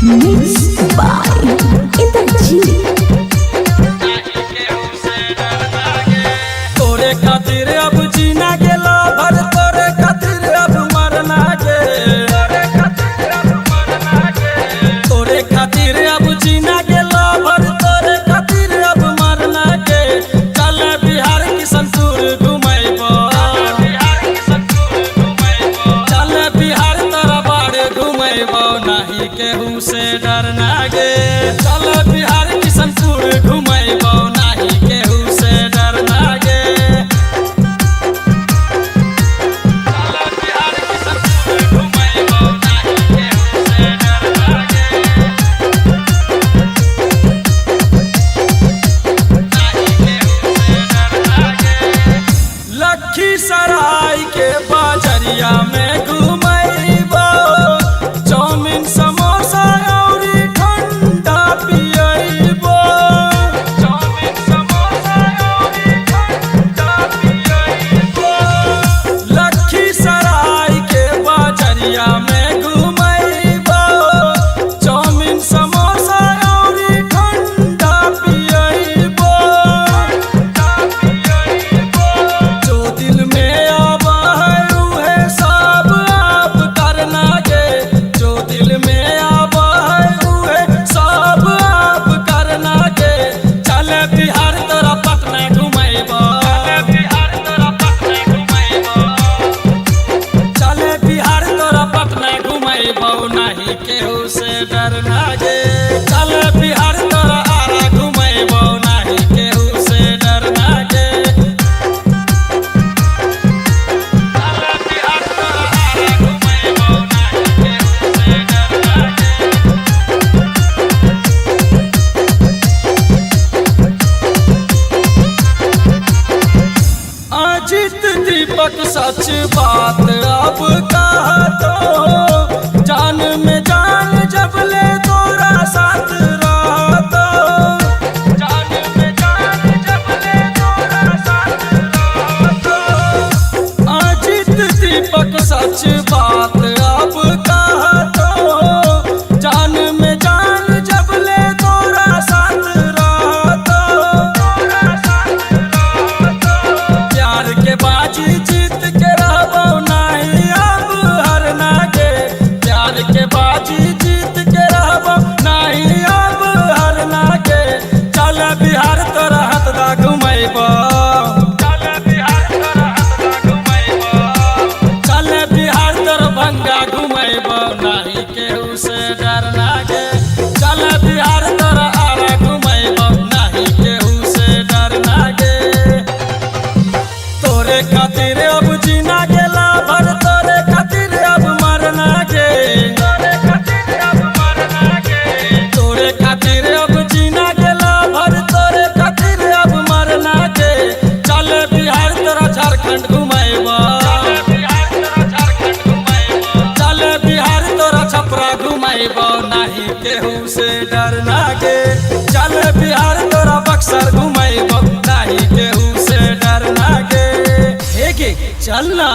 Mixed by Indrajit. तोरे खातिर अब जीना गेला भर, तोरे खातिर अब मरना गे। तोरे खातिर अब जीना गेला भर, तोरे खातिर अब मरना गे। चल बिहार किशनपुर घुमैबो, चल बिहार तोरा बाड़ घुमैबो, नहीं केहू से डरना गे। चल बिहार किशनपुर घुमैबो, नहीं केहू से डरना गे। लखीसराय के बाजरिया में घुमैबो, चाउमीन समोसा और ठंडा पियैबो। चाउमीन समोसा और ठंडा पियैबो। लखीसराय के बाजरिया में घुमैबो, चाउमीन समोसा और ठंडा पियैबो। जो दिल में आवा है उहे सब आप करना गे। जो दिल में आवा है उहे सब आप करना गे। चल बिहार तोरा पटना घुमैबो, चल बिहार तोरा पटना घुमैबो, नहीं केहू से डरना गे। चल बिहार तोरा आरा घुमैबो, नहीं केहू से डरना गे। अजित दीपक सच बात अब कहा तो, जान में जान जब ले तोरा साथ रहा तो। जान में जान जब ले तोरा साथ रहा तो। अजित दीपक सच बात अब कहा तो, जान में जान जब ले तोरा साथ रहा तो। प्यार के बाजी जीत के रहबो, नहीं अब हारना गे। प्यार के बाजी जीत के रहबो, नहीं अब हारना गे। चल बिहार तोरा हथदा घुमैबो, चल बिहार तोरा हथदा घुमैबो। चल बिहार तोरा भंगा घुमैबो, नहीं केहू से डरना गे। चल बिहार तोरा आरा घुमैबो, नहीं केहू से डरना गे। तोरे खातिर अब जीना गेला भर, तोरे खातिर अब मरना गे। तोरे खातिर अब मरना गे। तोरे खातिर अब जीना गेला भर, तोरे खातिर अब मरना गे। चल बिहार तोरा झारखंड घुमैबो, चल बिहार तोरा छपरा घुमैबो, नहीं केहू से डरना गे। चल बिहार तोरा बक्सर घुमैबो, नहीं केहू से डरना गे। हे गे चल ना।